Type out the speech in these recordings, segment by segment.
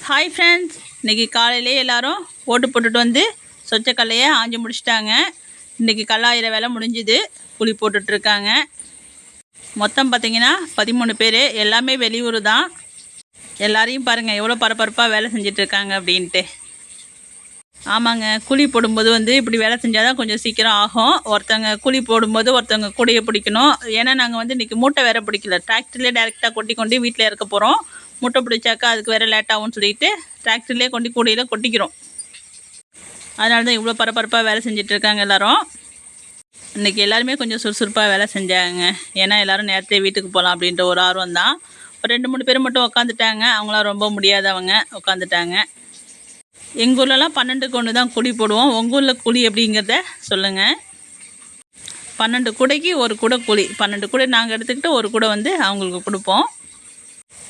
Hi friends, இன்றைக்கி காலையிலே எல்லோரும் ஓட்டு போட்டுட்டு வந்து சொச்ச கல்லையை ஆஞ்சு முடிச்சிட்டாங்க. இன்றைக்கி கல்லாயிர வேலை முடிஞ்சுது. குழி போட்டுட்ருக்காங்க. மொத்தம் பார்த்திங்கன்னா 13 பேர், எல்லாமே வெளியூர் தான். எல்லாரையும் பாருங்கள் எவ்வளோ பரபரப்பாக வேலை செஞ்சிட்ருக்காங்க அப்படின்ட்டு. ஆமாங்க, கூலி போடும்போது இப்படி வேலை செஞ்சால் தான் கொஞ்சம் சீக்கிரம் ஆகும். ஒருத்தவங்க கூலி போடும்போது ஒருத்தவங்க கூடையை பிடிக்கணும். ஏன்னா நாங்கள் இன்றைக்கி மூட்டை வேறு பிடிக்கல, டிராக்டர்லேயே டேரெக்டாக கொண்டு வீட்டில் இருக்க போகிறோம். மூட்டை பிடிச்சாக்கா அதுக்கு வேறு லேட் ஆகும்னு சொல்லிட்டு டிராக்டர்லேயே கூடையில் கொட்டிக்கிறோம். அதனால தான் இவ்வளோ பரபரப்பாக வேலை செஞ்சிட்ருக்காங்க எல்லோரும். இன்றைக்கி எல்லாருமே கொஞ்சம் சுறுசுறுப்பாக வேலை செஞ்சாங்க. ஏன்னா எல்லோரும் நேரத்தே வீட்டுக்கு போகலாம் அப்படின்ற ஒரு ஆர்வம் தான். ஒரு 2-3 பேர் மட்டும் உட்காந்துட்டாங்க. அவங்களாம் ரொம்ப முடியாதவங்க உட்காந்துட்டாங்க. எங்கள் ஊர்லலாம் 12க்கு 1 தான் கூலி போடுவோம். உங்கள் ஊரில் கூலி எப்படிங்கிறத சொல்லுங்கள். 12 கூடைக்கு ஒரு கூடை கூலி. 12 கூடை நாங்கள் எடுத்துக்கிட்டு ஒரு கூடை அவங்களுக்கு கொடுப்போம்.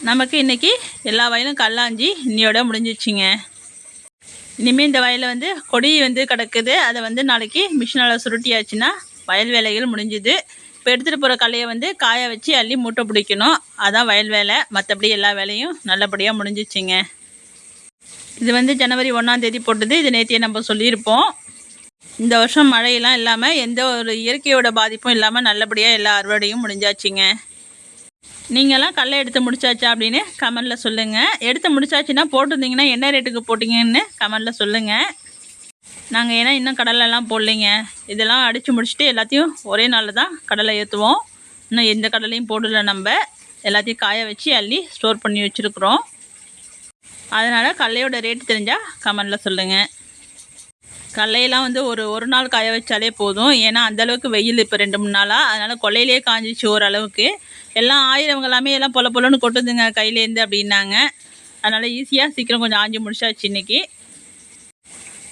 நமக்கு இன்றைக்கி எல்லா வயலும் கல்லாஞ்சி இன்னையோட முடிஞ்சிச்சிங்க. இனிமேல் இந்த வயலில் கொடி கிடக்குது. அதை நாளைக்கு மிஷினால் சுருட்டியாச்சுன்னா வயல் வேலைகள் முடிஞ்சுது. இப்போ எடுத்துகிட்டு போகிற கல்லையை காய வச்சு அள்ளி மூட்டை பிடிக்கணும். அதான் வயல் வேலை. மற்றபடி எல்லா வேலையும் நல்லபடியாக முடிஞ்சிச்சிங்க. இது ஜனவரி 1ஆம் தேதி போட்டது. இது நேற்றையே நம்ம சொல்லியிருப்போம். இந்த வருஷம் மழையெல்லாம் இல்லாமல் எந்த ஒரு இயற்கையோட பாதிப்பும் இல்லாமல் நல்லபடியாக எல்லா அறுவடையும் முடிஞ்சாச்சுங்க. நீங்கள்லாம் கடலை எடுத்து முடிச்சாச்சா அப்படின்னு கமெண்டில் சொல்லுங்கள். எடுத்து முடிச்சாச்சுன்னா போட்டிருந்தீங்கன்னா என்ன ரேட்டுக்கு போட்டிங்கன்னு கமெண்டில் சொல்லுங்கள். நாங்கள் ஏன்னா இன்னும் கடலைலாம் போடலைங்க. இதெல்லாம் அடித்து முடிச்சுட்டு எல்லாத்தையும் ஒரே நாளில் தான் கடலை ஏற்றுவோம். இன்னும் எந்த கடலையும் போடலை. நம்ம எல்லாத்தையும் காய வச்சு அள்ளி ஸ்டோர் பண்ணி வச்சுருக்குறோம். அதனால் கடலையோட ரேட்டு தெரிஞ்சால் கமெண்டில் சொல்லுங்கள். கடலையெல்லாம் ஒரு நாள் காய வச்சாலே போதும். ஏன்னா அந்தளவுக்கு வெயில் இப்போ 2-3 நாளாக. அதனால் கொல்லையிலே காஞ்சிச்சு ஓரளவுக்கு. எல்லாம் ஆயிரவங்க எல்லாமே எல்லாம் பொலன்னு கொட்டுதுங்க கையிலேருந்து அப்படின்னாங்க. அதனால் ஈஸியாக சீக்கிரம் கொஞ்சம் ஆஞ்சி முடிச்சாச்சு இன்றைக்கி.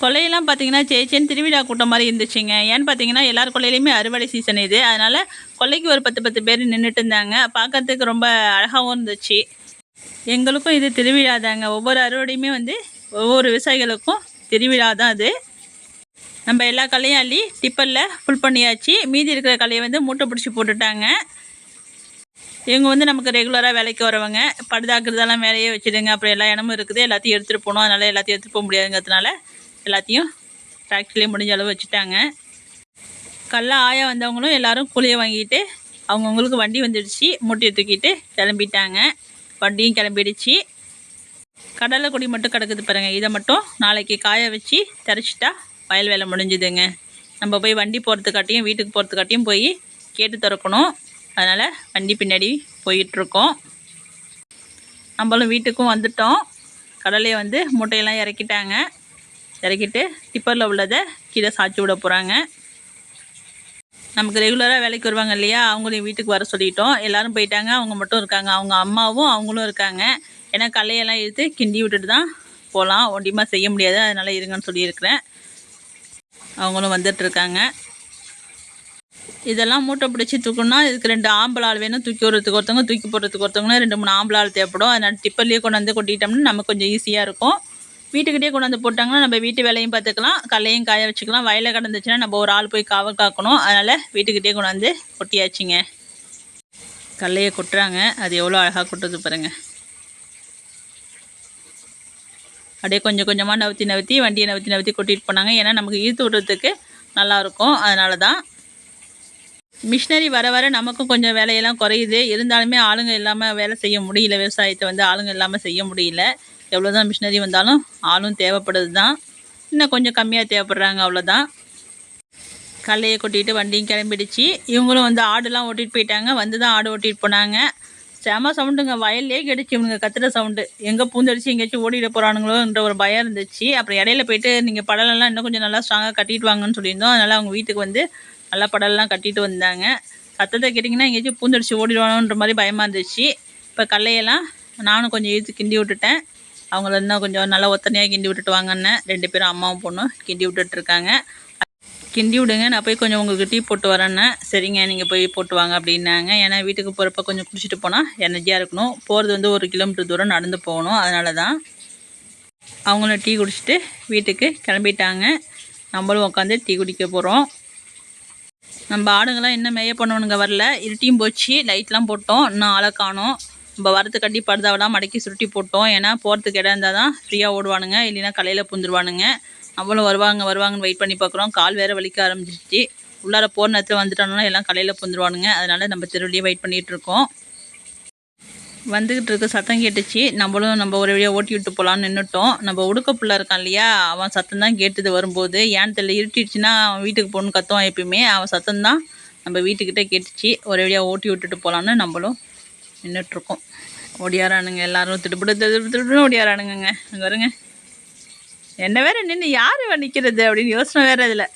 கொல்லையெல்லாம் பார்த்திங்கன்னா சேச்சேன்னு திருவிழா கூட்டம் மாதிரி இருந்துச்சுங்க. ஏன்னு பார்த்தீங்கன்னா எல்லார் கொல்லையிலையுமே அறுவடை சீசன் இது. அதனால் கொல்லைக்கு ஒரு 10 பேர் நின்றுட்டு இருந்தாங்க. பார்க்கறதுக்கு ரொம்ப அழகாகவும் இருந்துச்சு. எங்களுக்கும் இது திருவிழா தாங்க. ஒவ்வொரு அறுவடையுமே ஒவ்வொரு விவசாயிகளுக்கும் திருவிழா தான் அது. நம்ம எல்லா கல்லையும் அள்ளி டிப்பரில் ஃபுல் பண்ணியாச்சு. மீதி இருக்கிற கல்லையை மூட்டை பிடிச்சி போட்டுட்டாங்க. இவங்க நமக்கு ரெகுலராக வேலைக்கு வரவங்க. படுதாக்குறதெல்லாம் வேலையே வச்சுடுங்க. அப்புறம் எல்லா இடமும் இருக்குது, எல்லாத்தையும் எடுத்துகிட்டு போகணும். அதனால் எல்லாத்தையும் எடுத்துகிட்டு போக முடியாதுங்கிறதுனால எல்லாத்தையும் டிராக்டர்லேயே முடிஞ்ச அளவு வச்சுட்டாங்க. கல்லை ஆய வந்தவங்களும் எல்லோரும் கூலியை வாங்கிட்டு அவங்கவுங்களுக்கு வண்டி வந்துடுச்சு. மூட்டையை தூக்கிட்டு கிளம்பிட்டாங்க. வண்டியும் கிளம்பிடுச்சு. கடலை கொடி மட்டும் கிடக்குது பாருங்கள். இதை மட்டும் நாளைக்கு காய வச்சு தரிச்சிட்டா வயல் வேலை முடிஞ்சுதுங்க. நம்ம போய் வண்டி போகிறதுக்காட்டியும் வீட்டுக்கு போகிறதுக்காட்டியும் போய் கேட்டு திறக்கணும். அதனால் வண்டி பின்னாடி போயிட்டுருக்கோம். நம்மளும் வீட்டுக்கும் வந்துட்டோம். கடலையை மூட்டையெல்லாம் இறக்கிட்டாங்க. இறக்கிட்டு டிப்பரில் உள்ளதை கீழே சாய்ச்சி விட போகிறாங்க. நமக்கு ரெகுலராக வேலைக்கு வருவாங்க இல்லையா, அவங்களையும் வீட்டுக்கு வர சொல்லிட்டோம். எல்லோரும் போயிட்டாங்க. அவங்க மட்டும் இருக்காங்க. அவங்க அம்மாவும் அவங்களும் இருக்காங்க. ஏன்னா கல்லையெல்லாம் எடுத்து கிண்டி விட்டுட்டு தான் போகலாம். ஒண்டியமாக செய்ய முடியாது. அதனால் இருங்கன்னு சொல்லியிருக்கிறேன். அவங்களும் வந்துட்டுருக்காங்க. இதெல்லாம் மூட்டை பிடிச்சி தூக்கணும்னா இதுக்கு 2 ஆம்பளை ஆள் வேணும். தூக்கி விடுறதுக்கு ஒருத்தவங்க, தூக்கி போடுறதுக்கு ஒருத்தவங்க, 2-3 ஆம்பளை ஆள் தேவைப்படும். அதனால் டிப்பர்லேயே கொண்டாந்து கொட்டிட்டோம்னா நமக்கு கொஞ்சம் ஈஸியாக இருக்கும். வீட்டுக்கிட்டே கொண்டாந்து போட்டாங்கன்னா நம்ம வீட்டு வேலையும் பார்த்துக்கலாம், கல்லையும் காய வச்சுக்கலாம். வயலில் கிடந்துச்சுன்னா நம்ம ஒரு ஆள் போய் காவல் காக்கணும். அதனால் வீட்டுக்கிட்டே கொண்டாந்து கொட்டியாச்சுங்க. கல்லையை கொட்டுறாங்க. அது எவ்வளோ அழகாக கொட்டுது பாருங்கள். அப்படியே கொஞ்சம் கொஞ்சமாக நவுத்தி வண்டியை நவுத்தி கொட்டிட்டு போனாங்க. ஏன்னா நமக்கு ஈர்த்து விடுறதுக்கு நல்லாயிருக்கும். அதனால தான். மிஷினரி வர வர நமக்கும் கொஞ்சம் வேலையெல்லாம் குறையுது. இருந்தாலுமே ஆளுங்க இல்லாமல் வேலை செய்ய முடியல. விவசாயத்தை ஆளுங்க இல்லாமல் செய்ய முடியல. எவ்வளோ தான் மிஷினரி வந்தாலும் ஆளும் தேவைப்படுது தான். இன்னும் கொஞ்சம் கம்மியாக தேவைப்படுறாங்க, அவ்வளோதான். கல்லையை கொட்டிட்டு வண்டியும் கிளம்பிடுச்சு. இவங்களும் ஆடுலாம் ஓட்டிகிட்டு போயிட்டாங்க. தான் ஆடு ஓட்டிகிட்டு போனாங்க. செம சவுண்டுங்க. வயல்லே கிடைச்சி இவங்க கத்துற சவுண்டு. எங்கே பூந்தடிச்சு எங்கேயாச்சும் ஓடிட போகிறானுங்களோன்ற ஒரு பயம் இருந்துச்சு. அப்புறம் இடையில போயிட்டு நீங்கள் படலெல்லாம் இன்னும் கொஞ்சம் நல்லா ஸ்ட்ராங்காக கட்டிட்டு வாங்கன்னு சொல்லியிருந்தோம். அதனால் அவங்க வீட்டுக்கு நல்லா படலெல்லாம் கட்டிட்டு வந்தாங்க. சத்தத்தை கேட்டிங்கன்னா எங்கேயாச்சும் பூந்தடிச்சு ஓடிடுவானோன்ற மாதிரி பயமாக இருந்துச்சு. இப்போ கல்லையெல்லாம் நானும் கொஞ்சம் இழுத்து கிண்டி விட்டுட்டேன். அவங்கள இன்னும் கொஞ்சம் நல்லா ஒத்தனையாக கிண்டி விட்டுட்டு வாங்கன்னு 2 பேரும் அம்மாவும் பொண்ணும் கிண்டி விட்டுட்ருக்காங்க. கிண்டி விடுங்க, நான் போய் கொஞ்சம் உங்களுக்கு டீ போட்டு வரேன்னு. சரிங்க, நீங்கள் போய் போட்டு வாங்க அப்படின்னாங்க. ஏன்னா வீட்டுக்கு போகிறப்ப கொஞ்சம் குடிச்சிட்டு போனால் எனர்ஜியாக இருக்கணும். போகிறது 1 கிலோமீட்டர் தூரம் நடந்து போகணும். அதனால தான் அவங்களும் டீ குடிச்சிட்டு வீட்டுக்கு கிளம்பிட்டாங்க. நம்மளும் உட்காந்து டீ குடிக்க போகிறோம். நம்ம ஆடுங்கள்லாம் இன்னும் மேய பண்ணணுங்க வரல. இருட்டியும் போச்சு. லைட்லாம் போட்டோம். இன்னும் ஆளை காணோம். நம்ம வரத்துக்காண்டி படுதாவெல்லாம் மடக்கி சுருட்டி போட்டோம். ஏன்னா போகிறதுக்கு இடம் இருந்தால் தான் ஃப்ரீயாக ஓடுவானுங்க, இல்லைன்னா கலையில் புந்துருவானுங்க. நம்மளும் வருவாங்கன்னு வெயிட் பண்ணி பார்க்குறோம். கால் வேறு வலிக்க ஆரம்பிச்சிருச்சு. உள்ளார போகிற நேரத்தில் வந்துட்டானுன்னா எல்லாம் கலையில் புந்துருவானுங்க. அதனால் நம்ம தெருவிலேயே வெயிட் பண்ணிகிட்ருக்கோம். வந்துக்கிட்டு இருக்க சத்தம் கேட்டுச்சு. நம்ம ஒரு வழியாக ஓட்டி விட்டு போகலான்னு நின்றுட்டோம். நம்ம உடுக்க பிள்ளை இருக்கான் இல்லையா, அவன் சத்தம் தான் கேட்டுது வரும்போது. ஏன்னு தெரியல, இருட்டிடுச்சுன்னா அவன் வீட்டுக்கு போகணுன்னு கத்துவான் எப்பயுமே. அவன் சத்தம் தான் நம்ம வீட்டுக்கிட்டே கேட்டுச்சு. ஒரு வழியாக ஓட்டி விட்டுட்டு போகலான்னு நம்மளும் நின்றுட்டுருக்கோம். ஓடியாரானுங்க எல்லாரும், திடுப்புன்னு ஓடியாரானுங்க. அங்கே வருங்க, என்ன வேற நின்று யார் நிற்கிறது அப்படின்னு யோசனை வேறு இதில்.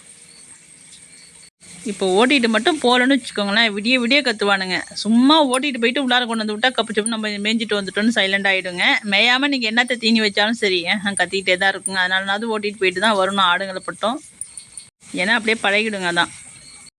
இப்போ ஓட்டிகிட்டு மட்டும் போகலன்னு வச்சுக்கோங்களேன், விடிய விடிய கற்றுவானுங்க. சும்மா ஓட்டிகிட்டு போயிட்டு உள்ளார கொண்டு வந்து விட்டா கப்பிச்சப்போ நம்ம மேய்ஞ்சிட்டு வந்துட்டோன்னு சைலண்ட் ஆகிடுங்க. மேயாமல் நீங்கள் என்னத்தை தீனி வச்சாலும் சரி கத்திக்கிட்டே தான் இருக்குங்க. அதனால ஓட்டிகிட்டு போயிட்டு தான் வரணும் ஆடுங்களை பட்டோம். ஏன்னா அப்படியே பழகிடுங்க. அதான்